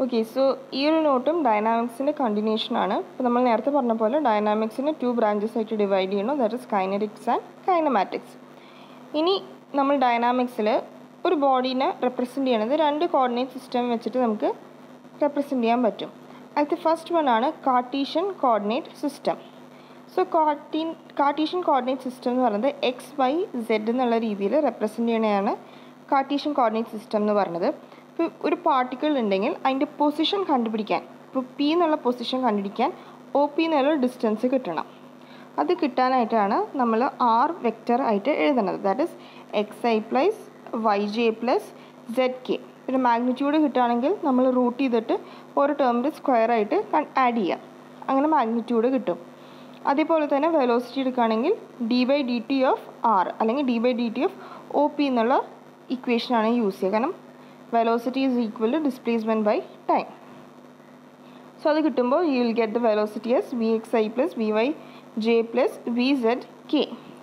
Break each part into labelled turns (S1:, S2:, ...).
S1: Okay, so ഈ ഒരു നോട്ടും ഡൈനാമിക്സിൻ്റെ continuation ആണ്. ഇപ്പോൾ നമ്മൾ നേരത്തെ പറഞ്ഞ പോലെ ഡൈനാമിക്സിനെ 2 ബ്രാഞ്ചസ് ആയിട്ട് ഡിവൈഡ് ചെയ്യണം. That is kinetics and kinematics. ഇനി നമ്മൾ ഡൈനാമിക്സിൽ ഒരു ബോഡീനെ റെപ്രസെൻറ്റ് ചെയ്യണത് 2 കോർഡിനേറ്റ് സിസ്റ്റം വെച്ചിട്ട് നമുക്ക് റെപ്രസെൻറ്റ് ചെയ്യാൻ പറ്റും. അതിൽ ഫസ്റ്റ് വൺ ആണ് Cartesian coordinate system. So Cartesian coordinate system എന്ന് പറയുന്നത് എക്സ് വൈ സെഡ് എന്നുള്ള രീതിയിൽ റെപ്രസെൻറ്റ് ചെയ്യണതാണ് കാർട്ടീഷ്യൻ കോർഡിനേറ്റ് സിസ്റ്റം എന്ന് പറയുന്നത്. ഇപ്പോൾ ഒരു പാർട്ടിക്കിൾ ഉണ്ടെങ്കിൽ അതിൻ്റെ പൊസിഷൻ കണ്ടുപിടിക്കാൻ, ഇപ്പോൾ പി എന്നുള്ള പൊസിഷൻ കണ്ടുപിടിക്കാൻ ഒ പി എന്നുള്ള ഡിസ്റ്റൻസ് കിട്ടണം. അത് കിട്ടാനായിട്ടാണ് നമ്മൾ ആർ വെക്റ്റർ ആയിട്ട് എഴുതുന്നത്. That is X I plus Y J plus Z K. പിന്നെ മാഗ്നിറ്റ്യൂഡ് കിട്ടുകയാണെങ്കിൽ നമ്മൾ റൂട്ട് ചെയ്തിട്ട് ഓരോ ടേമിൻ്റെ സ്ക്വയർ ആയിട്ട് ആഡ് ചെയ്യാം. അങ്ങനെ മാഗ്നിറ്റ്യൂഡ് കിട്ടും. അതേപോലെ തന്നെ വെലോസിറ്റി എടുക്കുകയാണെങ്കിൽ D by D T of R അല്ലെങ്കിൽ D by D T of O P എന്നുള്ള ഇക്വേഷനാണ് യൂസ് ചെയ്യുക. കാരണം velocity is equal to displacement by time. So അത് കിട്ടുമ്പോൾ you will get the velocity as vxi plus vyj plus vzk.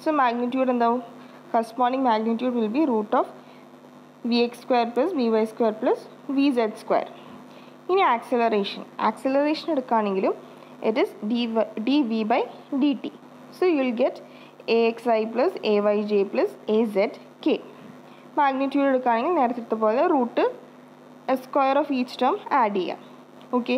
S1: So magnitude എന്താവും? Corresponding magnitude will be root of vx square plus vy square plus vz square. ഇനി acceleration എടുക്കുകയാണെങ്കിലും it is dv by dt. So you will get axi plus ayj plus azk. Magnitude എടുക്കുകയാണെങ്കിൽ നേരത്തെ പോലെ root square of each term add ചെയ്യാം. Okay,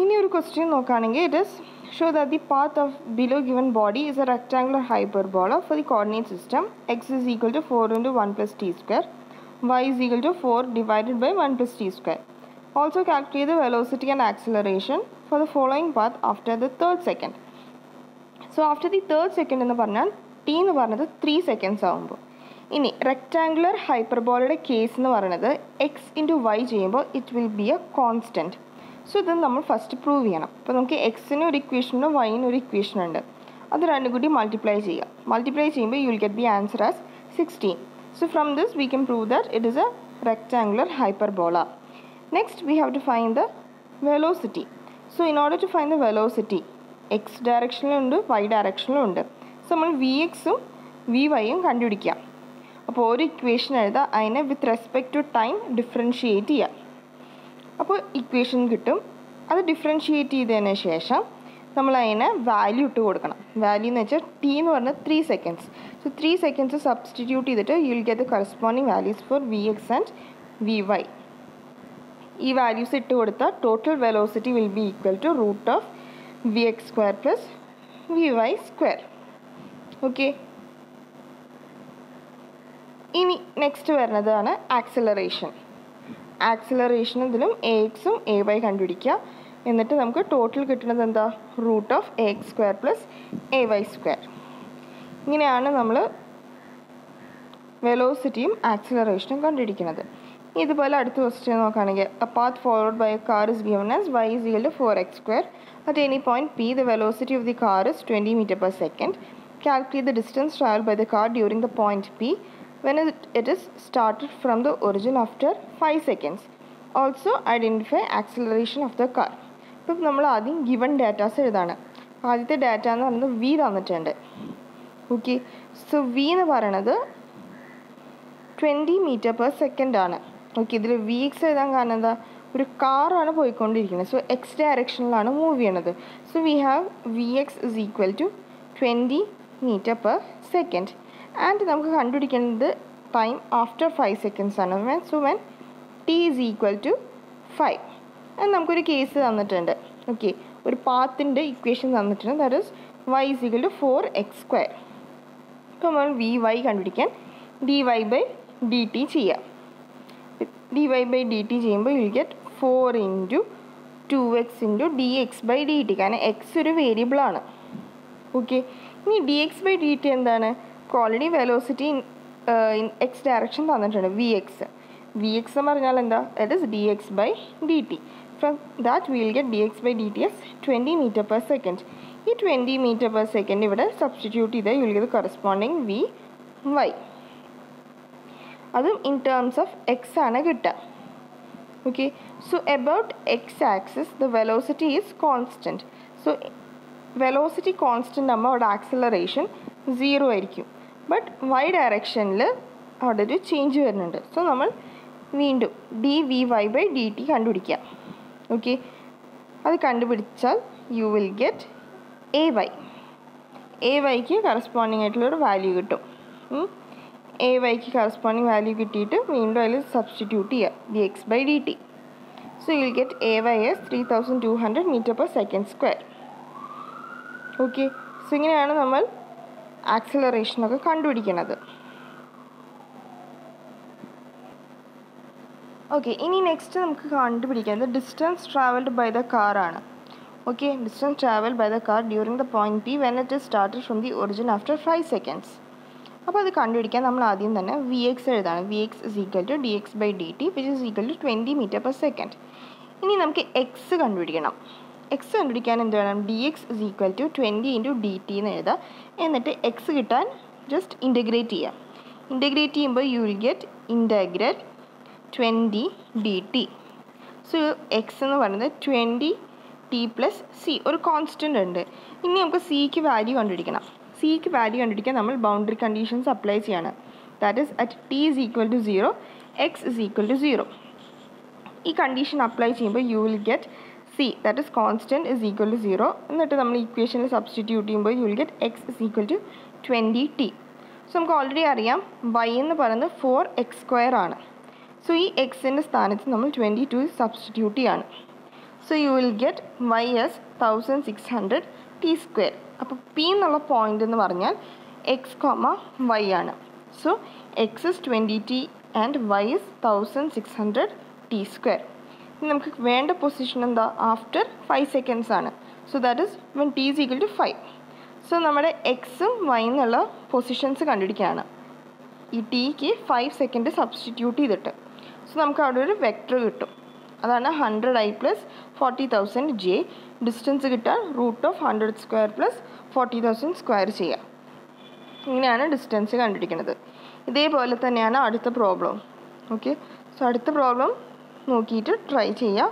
S1: ഇനി ഒരു question നോക്കുകയാണെങ്കിൽ it is show that the path of below given body is a rectangular hyperbola for the coordinate system X is equal to 4 into 1 plus t square, y is equal to 4 divided by 1 plus t square. Also calculate the velocity and acceleration for the following path after the third second. So after the third second എന്ന് പറഞ്ഞാൽ t എന്ന് പറഞ്ഞത് 3 seconds ആകുമ്പോൾ. ഇനി rectangular ഹൈപ്പർബോളയുടെ case എന്ന് പറയുന്നത് X into Y ചെയ്യുമ്പോൾ it will be A constant. So ഇത് നമ്മൾ ഫസ്റ്റ് പ്രൂവ് ചെയ്യണം. അപ്പോൾ നമുക്ക് എക്സിന് ഒരു ഇക്വേഷനുണ്ട്, വൈന് ഒരു ഇക്വേഷനുണ്ട്. അത് രണ്ടും കൂടി മൾട്ടിപ്ലൈ ചെയ്യുക. മൾട്ടിപ്ലൈ ചെയ്യുമ്പോൾ you will get the answer as 16. So from this we can prove that it is a rectangular hyperbola. Next we have to find the velocity. So in order to find the velocity X ഡയറക്ഷനിലുണ്ട്, Y ഡയറക്ഷനിലുണ്ട്. So നമ്മൾ V എക്സും V വൈയും കണ്ടുപിടിക്കാം. അപ്പോൾ ഒരു equation എഴുതാം, അതിനെ with respect to time differentiate ചെയ്യാം. അപ്പോൾ ഇക്വേഷൻ കിട്ടും. അത് ഡിഫറൻഷിയേറ്റ് ചെയ്തതിന് ശേഷം നമ്മൾ അതിനെ വാല്യൂ ഇട്ട് കൊടുക്കണം. വാല്യൂ എന്ന് വെച്ചാൽ ടി എന്ന് പറഞ്ഞാൽ 3 seconds. സോ 3 seconds സബ്സ്റ്റിറ്റ്യൂട്ട് ചെയ്തിട്ട് you will get the corresponding values for V X and V Y. ഈ വാല്യൂസ് ഇട്ട് കൊടുത്താൽ total velocity will be equal to root of V X square plus V Y square. Okay, ഇനി next വരുന്നതാണ് acceleration. ഇതിലും A എക്സും A Y കണ്ടുപിടിക്കുക. എന്നിട്ട് നമുക്ക് ടോട്ടൽ കിട്ടുന്നത് എന്താ? Root of A X square plus A Y square. ഇങ്ങനെയാണ് നമ്മൾ വെലോസിറ്റിയും ആക്സിലറേഷനും കണ്ടുപിടിക്കുന്നത്. ഇതുപോലെ അടുത്ത ക്വസ്റ്റ്യൻ നോക്കുകയാണെങ്കിൽ a path followed by a car is given as y is equal to 4x square. At any point p the velocity of the car is 20 meter per second. Calculate the distance traveled by the car during the point p when it is started from the origin after 5 seconds. Also identify acceleration of the car. ഇപ്പോൾ നമ്മൾ ആദ്യം given datas എഴുതാണ്. ആദ്യത്തെ data എന്ന് പറയുന്നത് V തന്നിട്ടുണ്ട്. Okay, so we എന്ന് പറയണത് 20 meter per second ആണ്. ഓക്കെ, ഇതിൽ വി എക്സ് എഴുതാൻ കാരണം എന്താ? ഒരു കാറാണ് പോയിക്കൊണ്ടിരിക്കുന്നത്. സോ എക്സ് ഡയറക്ഷനിലാണ് മൂവ് ചെയ്യണത്. So we have V X is equal to 20 meter per second. And നമുക്ക് കണ്ടുപിടിക്കേണ്ടത് ടൈം ആഫ്റ്റർ 5 seconds ആണ്. So when T is equal to 5. And നമുക്കൊരു കേസ് തന്നിട്ടുണ്ട്. ഓക്കെ, ഒരു പാത്തിൻ്റെ ഇക്വേഷൻ തന്നിട്ടുണ്ട്. That is Y is equal to 4x square. അപ്പോൾ നമ്മൾ വി വൈ കണ്ടുപിടിക്കാൻ D Y by D T ചെയ്യാം. D Y by D T ചെയ്യുമ്പോൾ you will get 4 into 2x into dx by dt. കാരണം X ഒരു വേരിയബിളാണ്. Okay, ഇനി D X by D T എന്താണ്? Already velocity in X direction തന്നിട്ടുണ്ട്. V X എന്ന് പറഞ്ഞാൽ എന്താ? That is D X by D T. From that we will get D X by D T is 20 meter per second. ഈ 20 meter per second ഇവിടെ substitute ചെയ്താൽ you will get corresponding V Y. അതും in terms of X ആണ് കിട്ടുക. Okay, so about X axis the velocity is constant. So velocity constant ആകുമ്പോൾ അവിടെ acceleration 0 ആയിരിക്കും. But why ഡയറക്ഷനിൽ അവിടെ ഒരു ചേഞ്ച് വരുന്നുണ്ട്. സോ നമ്മൾ വീണ്ടും dvy/dt കണ്ടുപിടിക്കുക. ഓക്കെ, അത് കണ്ടുപിടിച്ചാൽ യു വിൽ ഗെറ്റ് AYക്ക് കറസ്പോണ്ടിങ് ആയിട്ടുള്ളൊരു വാല്യൂ കിട്ടും. AYക്ക് കറസ്പോണ്ടിങ് വാല്യൂ കിട്ടിയിട്ട് വീണ്ടും അതിൽ സബ്സ്റ്റിറ്റ്യൂട്ട് ചെയ്യുക dx/dt. So you will get AY as 3200 m/s². Okay, so ഇങ്ങനെയാണ് നമ്മൾ ആക്സിലറേഷനൊക്കെ കണ്ടുപിടിക്കുന്നത്. ഓക്കെ, ഇനി നെക്സ്റ്റ് നമുക്ക് കണ്ടുപിടിക്കുന്നത് distance travelled by the car ആണ്. Okay, distance travelled by the car during the point P when it is started from the origin after 5 seconds. അപ്പോൾ അത് കണ്ടുപിടിക്കാൻ നമ്മൾ ആദ്യം തന്നെ Vx എഴുതാണ്. Vx is equal to dx/dt which is equal to 20 m/s. ഇനി നമുക്ക് X കണ്ടുപിടിക്കണം. X കണ്ടുപിടിക്കാൻ എന്ത് വേണം? dx is equal to 20 × dt എന്ന് എഴുതാം. എന്നിട്ട് എക്സ് കിട്ടാൻ ജസ്റ്റ് ഇൻ്റഗ്രേറ്റ് ചെയ്യാം. ഇൻ്റഗ്രേറ്റ് ചെയ്യുമ്പോൾ you will get integral 20 dt. So X എന്ന് പറയുന്നത് 20t + c, ഒരു കോൺസ്റ്റൻ്റ് ഉണ്ട്. ഇനി നമുക്ക് സിക്ക് വാല്യൂ കണ്ടുപിടിക്കണം. സിക്ക് വാല്യൂ കണ്ടുപിടിക്കാൻ നമ്മൾ ബൗണ്ടറി കണ്ടീഷൻസ് അപ്ലൈ ചെയ്യാണ്. That is at t is equal to 0, x is equal to 0. ഈ കണ്ടീഷൻ അപ്ലൈ ചെയ്യുമ്പോൾ you will get C, that is constant is equal to 0. എന്നിട്ട് നമ്മൾ ഇക്വേഷനിൽ സബ്സ്റ്റിറ്റ്യൂട്ട് ചെയ്യുമ്പോൾ you will get X is equal to 20t. So നമുക്ക് already അറിയാം y എന്ന് പറയുന്നത് 4x² ആണ്. സോ ഈ എക്സിൻ്റെ സ്ഥാനത്ത് നമ്മൾ 22 സബ്സ്റ്റിറ്റ്യൂട്ട് ചെയ്യാണ്. So you will get y as 1600t². അപ്പോൾ P എന്നുള്ള പോയിൻ്റ് എന്ന് പറഞ്ഞാൽ x, y ആണ്. So X is 20t and y is 1600t². നമുക്ക് വേണ്ട പൊസിഷൻ എന്താ? ആഫ്റ്റർ 5 seconds ആണ്. So that is when t is equal to 5. So നമ്മുടെ എക്സും വൈ എന്നുള്ള പൊസിഷൻസ് കണ്ടുപിടിക്കുകയാണ് ഈ ടിക്ക് 5 സെക്കൻഡ് സബ്സ്റ്റിറ്റ്യൂട്ട് ചെയ്തിട്ട്. സോ നമുക്ക് അവിടെ ഒരു വെക്ടർ കിട്ടും. അതാണ് 100i + 40,000j. ഡിസ്റ്റൻസ് കിട്ടാൻ √100² + 40,000² ചെയ്യുക. ഇങ്ങനെയാണ് ഡിസ്റ്റൻസ് കണ്ടുപിടിക്കുന്നത്. ഇതേപോലെ തന്നെയാണ് അടുത്ത പ്രോബ്ലം. ഓക്കെ, സോ അടുത്ത പ്രോബ്ലം നോക്കിയിട്ട് ട്രൈ ചെയ്യുക.